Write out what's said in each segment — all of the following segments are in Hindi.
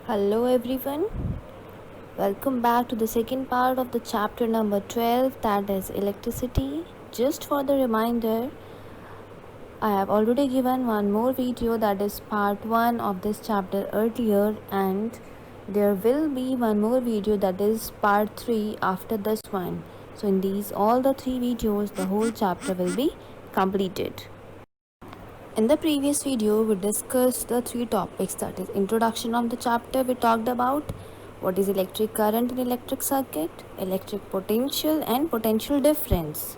Hello everyone, welcome back to the second part of the chapter number 12, that is electricity. Just for the reminder, I have already given one more video, that is part 1 of this chapter earlier, and there will be one more video, that is part 3 after this one. So in these all the 3 videos the whole chapter will be completed. In the previous video, we discussed the 3 topics, that is introduction of the chapter. We talked about what is electric current in electric circuit, electric potential and potential difference.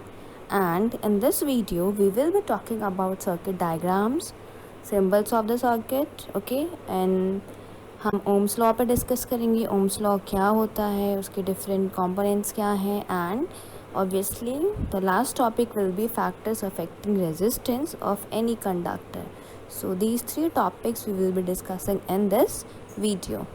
And in this video, we will be talking about circuit diagrams, symbols of the circuit, okay, and हम ओम्स लॉ पे डिस्कस करेंगे ओम्स लॉ क्या होता है, उसके डिफरेंट कंपोनेंट्स क्या हैं, and obviously the last topic will be factors affecting resistance of any conductor. So these 3 topics we will be discussing in this video.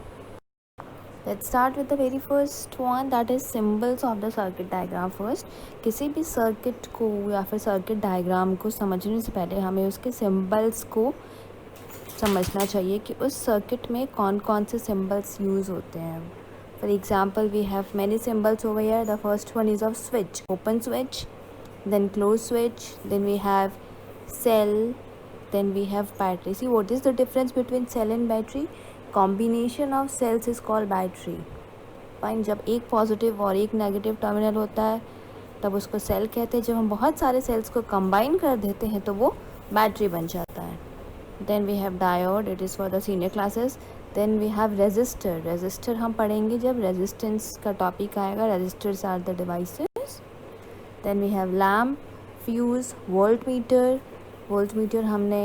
Let's start with the very first one, that is symbols of the circuit diagram. First, किसी भी सर्किट को या फिर सर्किट डायग्राम को समझने से पहले हमें उसके सिम्बल्स को समझना चाहिए कि उस सर्किट में कौन कौन से सिम्बल्स यूज़ होते हैं. For example, we have many symbols over here. The first one is of switch, open switch, then close switch, then we have cell, then we have battery. See, what is the difference between cell and battery? Combination of cells is called battery. Fine. जब एक पॉजिटिव और एक नेगेटिव टर्मिनल होता है तब उसको सेल कहते हैं. जब हम बहुत सारे सेल्स को कंबाइन कर देते हैं तो वो बैटरी बन जाता है. Then we have diode, it is for the senior classes. Then we have resistor. resistor हम पढ़ेंगे जब resistance का टॉपिक आएगा. resistors are the devices. Then we have lamp, fuse, voltmeter. voltmeter हमने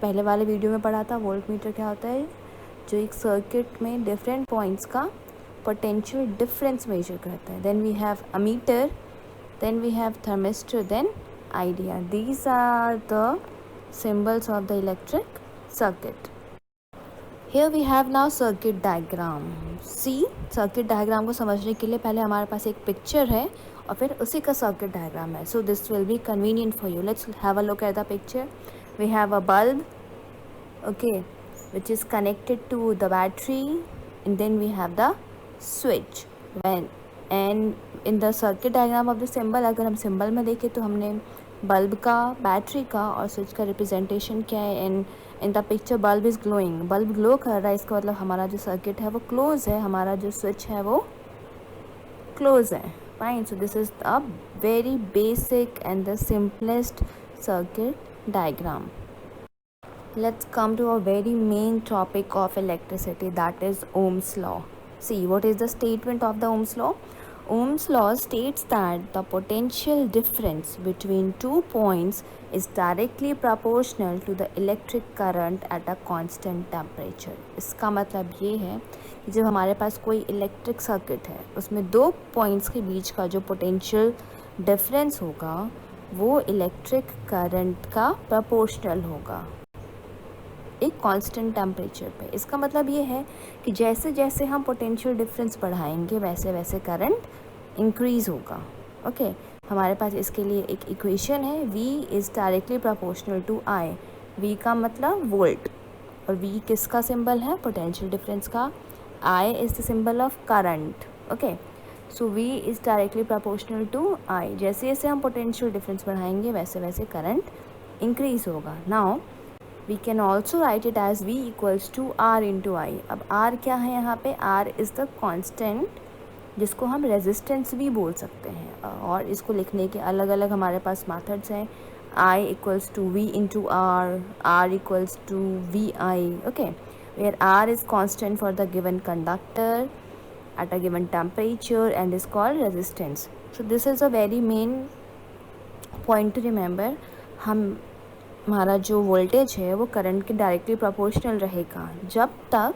पहले वाले वीडियो में पढ़ा था. voltmeter क्या होता है? जो एक सर्किट में डिफरेंट पॉइंट्स का पोटेंशियल डिफरेंस मेजर करता है. Then we have ammeter. Then we have thermistor. Then IDR. These are the symbols of the electric circuit. Here we have now circuit diagram. See, circuit diagram को समझने के लिए पहले हमारे पास एक पिक्चर है और फिर उसी का circuit diagram है. So this will be convenient for you. Let's have a look at the picture. We have a bulb, okay, which is connected to the battery, and then we have the switch. And in the circuit diagram of the symbol, अगर हम symbol में देखें तो हमने बल्ब का, बैटरी का और स्विच का रिप्रेजेंटेशन क्या है. In the picture bulb is glowing. Bulb glow कर रहा है, इसका मतलब हमारा जो सर्किट है वो क्लोज है, हमारा जो स्विच है वो क्लोज है. Fine. So this is a very basic and the simplest circuit diagram. Let's come to a very main topic of electricity, that is Ohm's law. See, what is the statement of the Ohm's law? Ohm's law states that the potential difference between 2 points is directly proportional to the electric current at a constant temperature. इसका मतलब ये है कि जब हमारे पास कोई इलेक्ट्रिक सर्किट है उसमें 2 पॉइंट्स के बीच का जो पोटेंशियल डिफरेंस होगा वो इलेक्ट्रिक करंट का प्रोपोर्शनल होगा एक कांस्टेंट टेम्परेचर पे. इसका मतलब ये है कि जैसे जैसे हम पोटेंशियल डिफरेंस बढ़ाएंगे वैसे वैसे करंट इंक्रीज़ होगा. ओके, हमारे पास इसके लिए एक इक्वेशन है. V is directly proportional to I. V का मतलब वोल्ट और V किसका सिंबल है? पोटेंशियल डिफरेंस का. I is the symbol of current. Okay, so V is directly proportional to I. जैसे जैसे हम पोटेंशियल डिफरेंस बढ़ाएंगे वैसे वैसे करंट इंक्रीज़ होगा. Now we can also write it as V equals to R into I. अब R क्या है यहाँ पे? R is the constant जिसको हम resistance भी बोल सकते हैं और इसको लिखने के अलग अलग हमारे पास methods हैं. I equals to V into R, R equals to VI, okay, where R is constant for the given conductor at a given temperature and is called resistance. So this is a very main point to remember. हमारा जो वोल्टेज है वो करंट के डायरेक्टली प्रोपोर्शनल रहेगा जब तक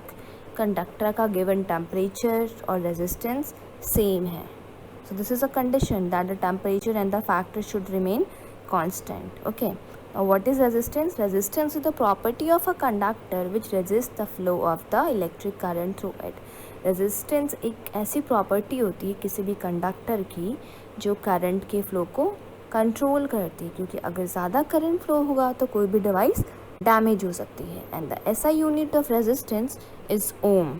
कंडक्टर का गिवन टेम्परेचर और रेजिस्टेंस सेम है. सो this is a condition that the temperature and the factor should remain constant. Okay, what is resistance? Resistance is the property of a conductor which resist the flow of the electric current through it. Resistance एक ऐसी प्रॉपर्टी होती है किसी भी कंडक्टर की जो करंट के फ्लो को कंट्रोल करती है, क्योंकि अगर ज़्यादा करंट फ्लो होगा तो कोई भी डिवाइस डैमेज हो सकती है. And the SI unit of resistance is ohm.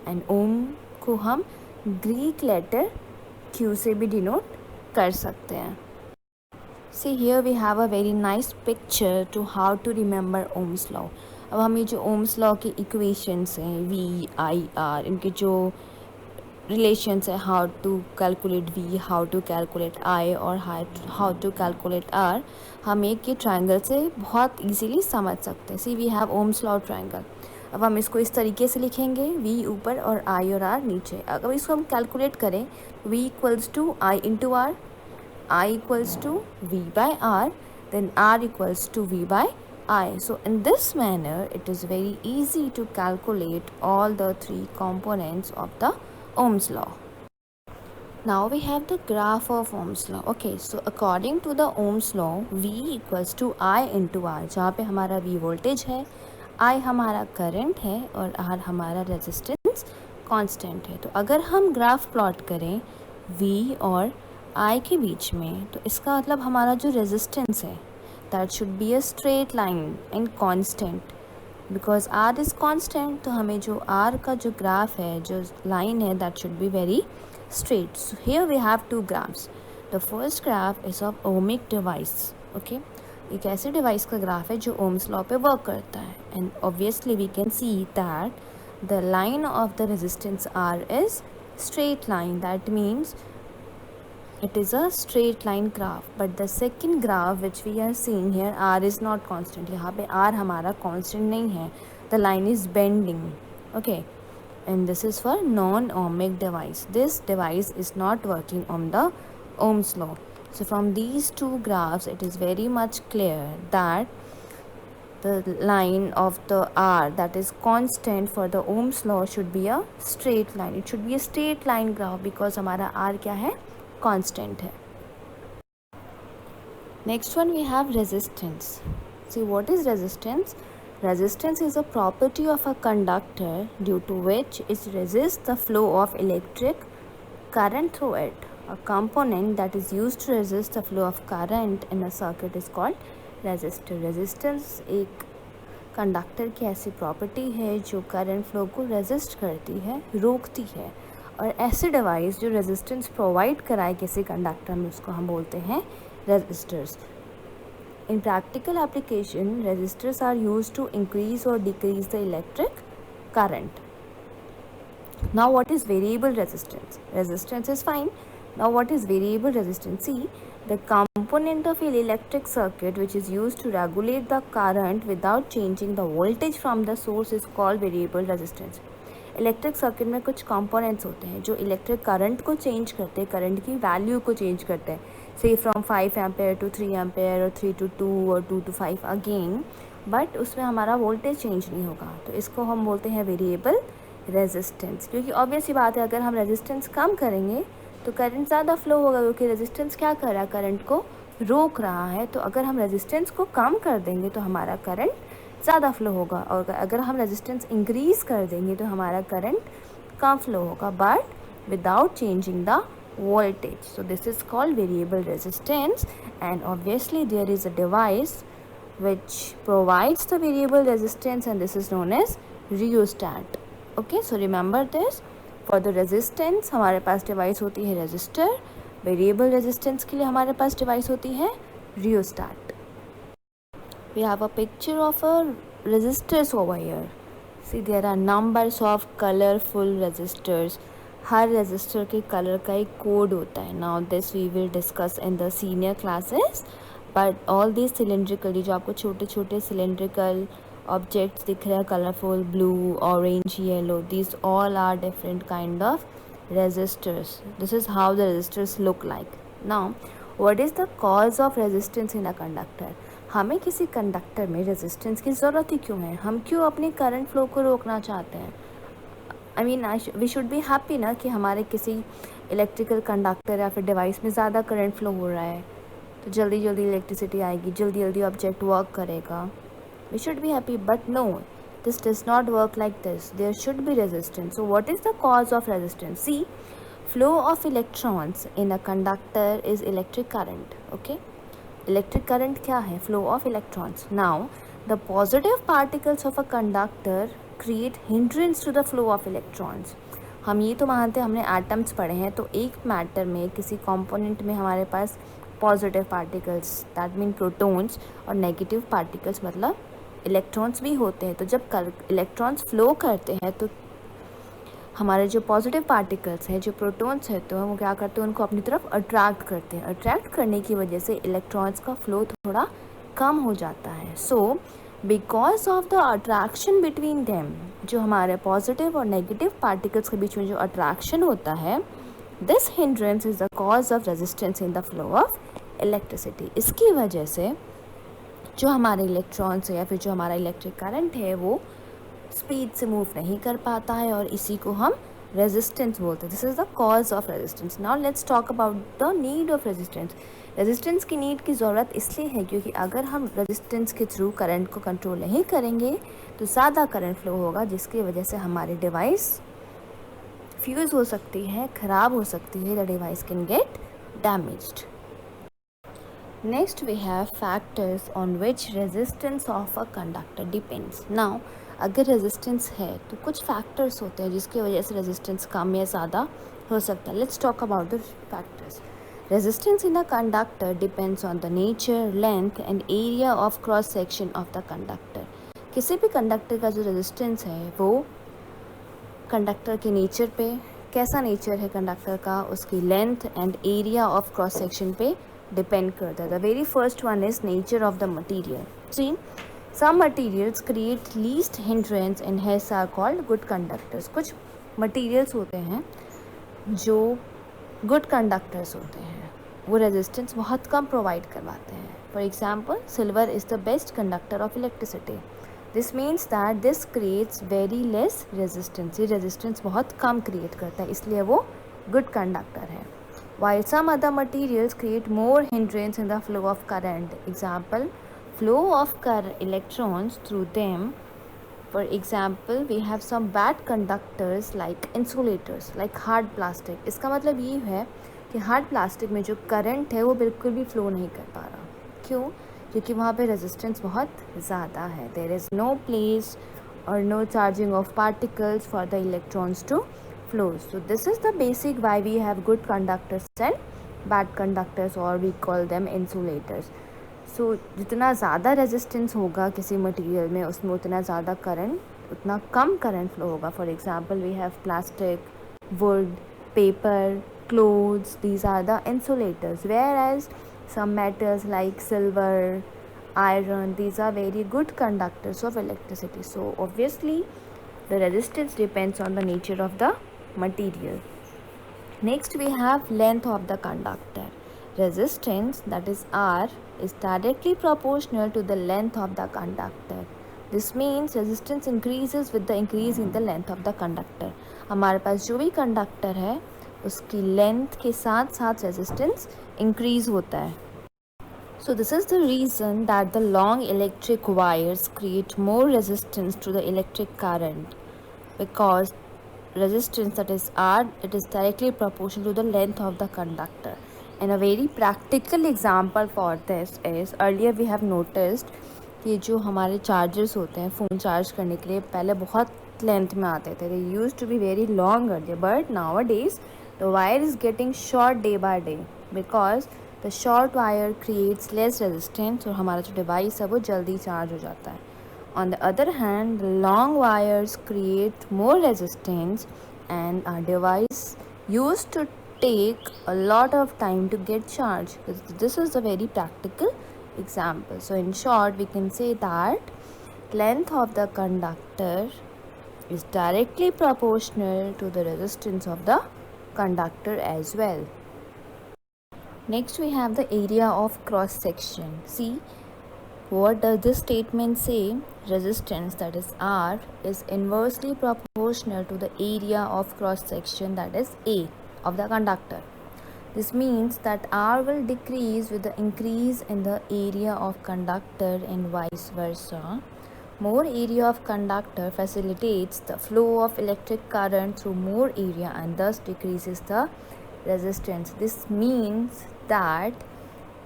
And ohm को हम ग्रीक लेटर Q से भी डिनोट कर सकते हैं. See here we have a very nice picture to how to remember Ohm's law. अब हम ये जो Ohm's law की equations हैं V, I, R, इनके जो relations है how to calculate V, how to calculate I और how to calculate R, हम एक ये triangle से बहुत easily समझ सकते हैं. See we have Ohm's law triangle. अब हम इसको इस तरीके से लिखेंगे, V ऊपर और I और R नीचे. अगर इसको हम कैलकुलेट करें, V equals to I into R, I equals to V by R, then R equals to V by I. So in this manner, it is very easy to calculate all the three components of the Ohm's law. Now we have the graph of Ohm's law. Okay, so according to the Ohm's law, V equals to I into R. जहाँ पे हमारा V voltage है, I हमारा current है और R हमारा resistance constant है. तो अगर हम ग्राफ प्लॉट करें V और I के बीच में, तो इसका मतलब हमारा जो रेजिस्टेंस है that should be a straight line and constant. Because R is constant, तो हमें जो R का जो ग्राफ है, जो लाइन है, that should be very straight. So here we have two graphs. The first graph is of ohmic device. Okay, एक ऐसे डिवाइस का ग्राफ है जो ओम्स लॉ पे वर्क करता है. And obviously we can see that the line of the resistance R is straight line. That means it is a straight line graph. But the second graph which we are seeing here, R is not constant. यहाँ पे R हमारा constant नहीं है. The line is bending. Okay, and this is for non-ohmic device. This device is not working on the Ohm's law. So from these two graphs, it is very much clear that the line of the R that is constant for the Ohm's law should be a straight line. It should be a straight line graph because हमारा R क्या है, constant है. Next one we have resistance. See, what is resistance? Resistance is a property of a conductor due to which it resists the flow of electric current through it. A component that is used to resist the flow of current in a circuit is called resistor. Resistance एक कंडक्टर की ऐसी प्रॉपर्टी है जो करंट फ्लो को रेजिस्ट करती है, रोकती है. और ऐसे डिवाइस जो रेजिस्टेंस प्रोवाइड कराए किसी कंडक्टर में, उसको हम बोलते हैं resistors. In practical application, resistors are used to increase और decrease the electric current. Now what is variable resistance? Resistance is fine. Now what is variable resistance? See, the component of an electric circuit which is used to regulate the current without changing the voltage from the source is called variable resistance. Electric circuit में कुछ कंपोनेंट्स होते हैं जो इलेक्ट्रिक करंट को चेंज करते हैं, करंट की वैल्यू को चेंज करते हैं. से फ्रॉम 5 एम्पेयर टू 3 एम्पेयर और 3 to 2 और 2 to 5 अगेन, बट उसमें हमारा वोल्टेज चेंज नहीं होगा. तो इसको हम बोलते हैं वेरिएबल रेजिस्टेंस. क्योंकि ऑब्वियस सी बात है, अगर हम रेजिस्टेंस कम करेंगे तो करंट ज़्यादा फ्लो होगा, क्योंकि रेजिस्टेंस क्या कर रहा है, करंट को रोक रहा है. तो अगर हम रेजिस्टेंस को कम कर देंगे तो हमारा करंट ज़्यादा फ्लो होगा, और अगर हम रेजिस्टेंस इंक्रीज़ कर देंगे तो हमारा करंट कम फ्लो होगा, but without changing the voltage. So this is called variable resistance. And obviously there is a device which provides the variable resistance, and this is known as rheostat. Okay, so remember this. For the resistance हमारे पास डिवाइस होती है रेजिस्टर. वेरिएबल रेजिस्टेंस के लिए हमारे पास डिवाइस होती है rheostat. We have a picture of a resistors over here. See, there are numbers of colorful resistors. हर रेजिस्टर के कलर का एक कोड होता है. Now this we will discuss in the senior classes. But all these cylindrical, जो आपको छोटे छोटे cylindrical objects दिख रहे हैं, colorful, blue, orange, yellow, these all are different kind of resistors. This is how the resistors look like. Now, what is the cause of resistance in a conductor? हमें किसी कंडक्टर में रेजिस्टेंस की ज़रूरत ही क्यों है? हम क्यों अपने करंट फ्लो को रोकना चाहते हैं? I mean we should be happy ना कि हमारे किसी इलेक्ट्रिकल कंडक्टर या फिर डिवाइस में ज़्यादा करंट फ्लो हो रहा है, तो जल्दी जल्दी इलेक्ट्रिसिटी आएगी, जल्दी जल्दी ऑब्जेक्ट वर्क करेगा. We should be happy, but no, this does not work like this. There should be resistance. So what is the cause of resistance? See, flow of electrons in a conductor is electric current. Okay, electric current क्या है? Flow of electrons. Now the positive particles of a conductor create hindrance to the flow of electrons. हम ये तो मानते हैं, हमने एटम्स पढ़े हैं, तो एक मैटर में किसी कंपोनेंट में हमारे पास positive particles that mean protons और नेगेटिव पार्टिकल्स मतलब इलेक्ट्रॉन्स भी होते हैं. तो जब इलेक्ट्रॉन्स फ्लो करते हैं तो हमारे जो पॉजिटिव पार्टिकल्स हैं, जो प्रोटॉन्स हैं, तो वो क्या करते हैं, उनको अपनी तरफ अट्रैक्ट करते हैं. अट्रैक्ट करने की वजह से इलेक्ट्रॉन्स का फ्लो थोड़ा कम हो जाता है. So because of the attraction between them, जो हमारे पॉजिटिव और नेगेटिव पार्टिकल्स के बीच में जो अट्रैक्शन होता है, this hindrance is the cause of resistance in the flow of electricity. इसकी वजह से जो हमारे इलेक्ट्रॉन्स है या फिर जो हमारा इलेक्ट्रिक करंट है वो स्पीड से मूव नहीं कर पाता है, और इसी को हम रेजिस्टेंस बोलते हैं. This is the cause of resistance. Now let's talk about the need of resistance. Resistance की नीड की ज़रूरत इसलिए है क्योंकि अगर हम रेजिस्टेंस के थ्रू करंट को कंट्रोल नहीं करेंगे तो ज़्यादा करंट फ्लो होगा, जिसकी वजह से हमारी डिवाइस फ्यूज़ हो सकती है, ख़राब हो सकती है. The device can get damaged. Next we have factors on which resistance of a conductor depends. Now अगर रेजिस्टेंस है तो कुछ फैक्टर्स होते हैं जिसकी वजह से रेजिस्टेंस कम या ज़्यादा हो सकता है. Let's talk about the factors. Resistance in a conductor depends on the nature, length and area of cross section of the conductor. किसी भी कंडक्टर का जो रेजिस्टेंस है वो कंडक्टर के नेचर पे, कैसा नेचर है कंडक्टर का, उसकी length and area of cross section पे डिपेंड करता है. The very first one is nature of the material. See, some materials create least hindrance and hence are called good conductors. कुछ materials होते हैं जो good conductors होते हैं, वो resistance बहुत कम provide करवाते हैं. For example, silver is the best conductor of electricity. This means that this creates very less resistance. ये resistance बहुत कम create करता है, इसलिए वो good conductor है. While some other materials create more hindrance in the flow of current. Example, flow of electrons through them. For example, we have some bad conductors like insulators, like hard plastic. इसका मतलब ये है कि हार्ड प्लास्टिक में जो करंट है वो बिल्कुल भी फ्लो नहीं कर पा रहा. क्यों? क्योंकि वहाँ पे रेजिस्टेंस बहुत ज़्यादा है. देयर इज़ नो प्लेस और no charging of particles for the electrons to flow. So this is the basic why we have good conductors and bad conductors, or we call them insulators. So जितना ज़्यादा रेजिस्टेंस होगा किसी मटेरियल में उसमें उतना ज़्यादा करंट, उतना कम करंट फ्लो होगा. For example we have plastic, wood, paper, clothes. These are the insulators, whereas some metals like silver, iron, these are very good conductors of electricity. So obviously the resistance depends on the nature of the material. Next we have length of the conductor. Resistance, that is R, is directly proportional to the length of the conductor. This means resistance increases with the increase in the length of the conductor. हमारे पास जो भी कंडक्टर है उसकी लेंथ के साथ साथ रेजिस्टेंस इंक्रीज होता है. So this is the reason that the long electric wires create more resistance to the electric current, because resistance, that is R, it is directly proportional to the length of the conductor. And a very practical example for this is, earlier we have noticed कि जो हमारे चार्जर्स होते हैं फ़ोन चार्ज करने के लिए पहले बहुत लेंथ में आते थे. They used to be very long earlier, but nowadays the wire is getting short day by day because the short wire creates less resistance और हमारा जो डिवाइस है वो जल्दी चार्ज हो जाता है. On the other hand, the long wires create more resistance and our device used to take a lot of time to get charged. This is a very practical example. So in short, we can say that length of the conductor is directly proportional to the resistance of the conductor as well. Next we have the area of cross section. See, what does this statement say? Resistance, that is R, is inversely proportional to the area of cross section, that is A, of the conductor. This means that R will decrease with the increase in the area of conductor and vice versa. More area of conductor facilitates the flow of electric current through more area and thus decreases the resistance. This means that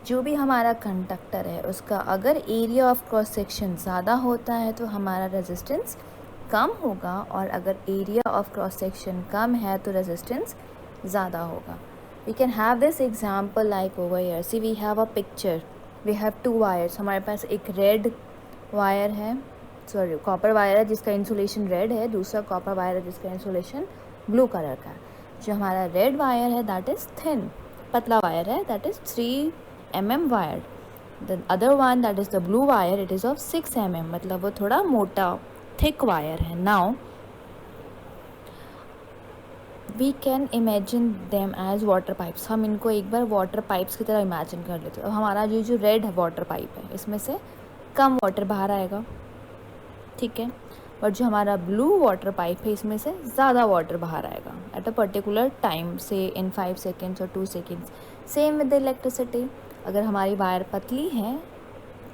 जो भी हमारा कंडक्टर है उसका अगर एरिया ऑफ क्रॉस सेक्शन ज़्यादा होता है तो हमारा रेजिस्टेंस कम होगा, और अगर एरिया ऑफ क्रॉस सेक्शन कम है तो रेजिस्टेंस ज़्यादा होगा. We can have this example like over here. See we have a picture, we have 2 wires. हमारे पास एक रेड वायर है, सॉरी कॉपर वायर है जिसका इंसुलेशन रेड है, दूसरा कॉपर वायर है जिसका इंसुलेशन ब्लू कलर का है. जो हमारा रेड वायर है दैट इज़ थिन, पतला वायर है, that is 3 mm wire. The other one that is the blue wire, it is of 6 mm, मतलब वो थोड़ा मोटा थिक वायर है. Now we can imagine them as water pipes. हम इनको एक बार वाटर पाइप्स की तरह इमेजिन कर लेते हैं. अब हमारा ये जो रेड वाटर पाइप है इसमें से कम वाटर बाहर आएगा, ठीक है, और जो हमारा ब्लू वाटर पाइप है इसमें से ज़्यादा वाटर बाहर आएगा एट अ पर्टिकुलर टाइम, से इन 5 seconds और 2 seconds. Same with the electricity. अगर हमारी वायर पतली है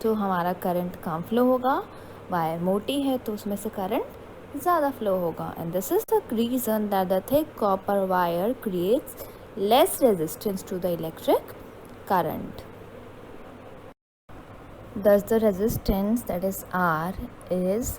तो हमारा करंट कम फ्लो होगा, वायर मोटी है तो उसमें से करंट ज़्यादा फ्लो होगा. And this is the reason that the thick copper wire creates less resistance to the electric current. Thus the resistance, that is R, is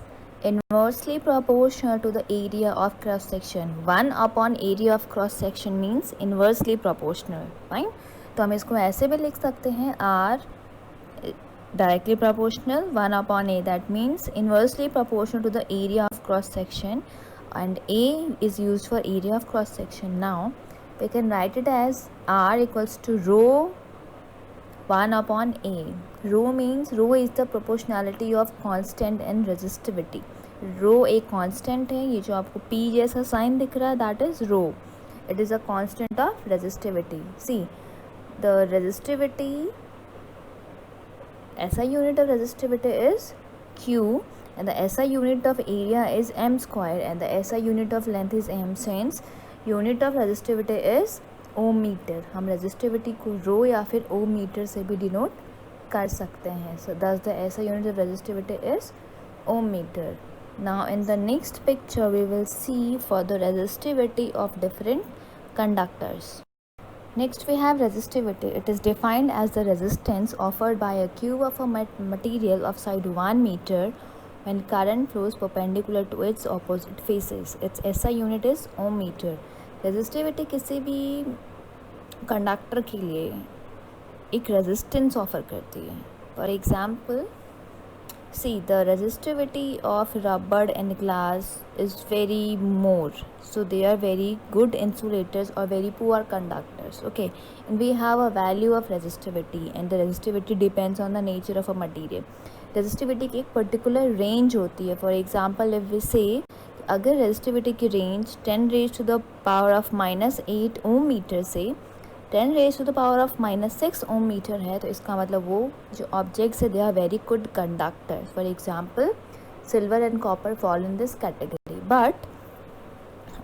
inversely proportional to the area of cross section. 1 upon area of cross section means inversely proportional. Fine. तो हम इसको ऐसे भी लिख सकते हैं, R directly proportional 1 upon A, that means inversely proportional to the area of cross section, and A is used for area of cross section. Now we can write it as R equals to rho 1 upon A. Rho means rho is the proportionality of constant and resistivity. Rho एक constant है, ये जो आपको P जैसा साइन दिख रहा है that is rho. It is a constant of resistivity. See, the resistivity, SI unit of resistivity is Q, and the SI unit of area is M square, and the SI unit of length is M. Since unit of resistivity is ohm metre, हम रेजिस्टिविटी को रो या फिर ओम मीटर से भी डिनोट कर सकते हैं. सो thus the SI unit of resistivity is ohm metre. Now in the next picture we will see for the resistivity of different conductors. Next we have resistivity. It is defined as the resistance offered by a cube of a material of side 1 meter when current flows perpendicular to its opposite faces. Its SI unit is ohm meter. Resistivity किसी भी कंडक्टर के लिए एक रेजिस्टेंस ऑफर करती है. For example, see the resistivity of rubber and glass is very more, so they are very good insulators और very poor conductors. Okay, and we have a value of resistivity, and the resistivity depends on the nature of a material. Resistivity की एक पर्टिकुलर रेंज होती है. फॉर एग्जाम्पल, इफ वी से अगर रेजिस्टिविटी की range 10 raise to the power of -8 ohm metre से 10 raise to the power of -6 ohm metre है, तो इसका मतलब वो जो ऑब्जेक्ट्स है they are very good conductors. For example, silver and copper fall in this category. But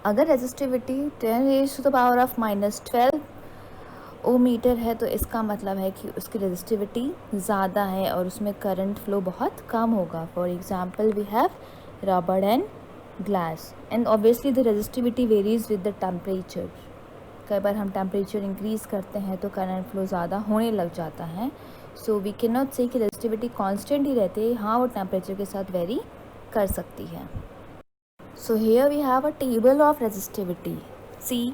अगर resistivity 10 raise to the power of -12 ohm metre है, तो इसका मतलब है कि उसकी रेजिस्टिविटी ज़्यादा है और उसमें करंट फ्लो बहुत कम होगा. For example, we have rubber and glass, and obviously the resistivity varies with the temperature. कई बार हम टेम्परेचर इंक्रीज़ करते हैं तो करंट फ्लो ज़्यादा होने लग जाता है. सो वी कैन नॉट से कि रेजिस्टिविटी कांस्टेंट ही रहती है. हाँ, वो टेम्परेचर के साथ वेरी कर सकती है. So here we have a table of resistivity. See,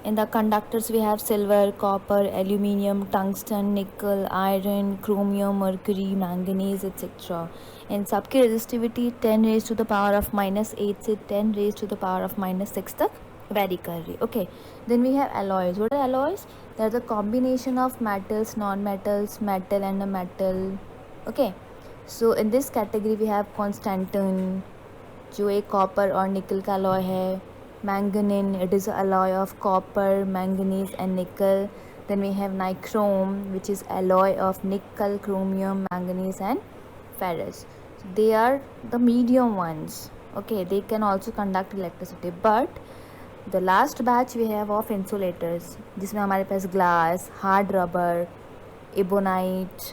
in the conductors we have silver, copper, aluminium, tungsten, nickel, iron, chromium, mercury, manganese, etc. इन सबकी resistivity 10 raise to the power of -8 से 10 raise to the power of -6 तक वेरी कर रही. Okay, then we have alloys. What are alloys? They are the combination of metals, non-metals, metal and a metal. Okay, so in this category we have constantan, जो एक कॉपर और निकल का alloy है. Manganene, it is an alloy of copper, manganese and nickel. Then we have nichrome, which is alloy of nickel, chromium, manganese and ferrous. So they are the medium ones. Okay, they can also conduct electricity. But the last batch we have of insulators, जिसमें हमारे पास glass, hard rubber, ebonite,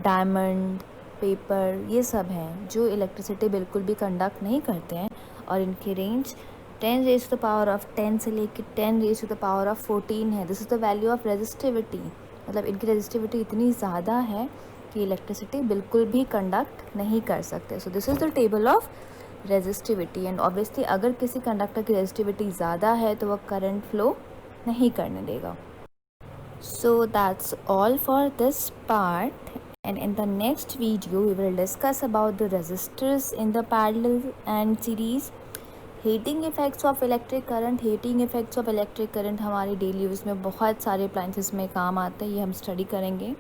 diamond, paper, ये सब हैं जो इलेक्ट्रिसिटी बिल्कुल भी कंडक्ट नहीं करते हैं और इनकी range 10 raise to the power of 10 से लेकर 10 raise to the power of 14 है. This is the value of resistivity. मतलब इनकी रेजिस्टिविटी इतनी ज़्यादा है कि इलेक्ट्रिसिटी बिल्कुल भी कंडक्ट नहीं कर सकते. सो this is the table of resistivity, and obviously अगर किसी कंडक्टर की रेजिस्टिविटी ज़्यादा है तो वह करंट फ्लो नहीं करने देगा. So that's all for this part, and in the next video we will discuss about the resistors in the parallel and series, heating effects of electric current. heating effects of electric current हमारी डेली यूज़ में बहुत सारे appliances में काम आते हैं, ये हम स्टडी करेंगे.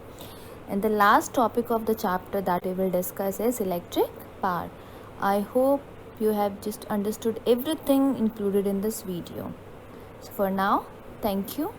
And the last topic of the chapter that we will discuss is electric power. I hope you have just understood everything included in this video. So for now, thank you.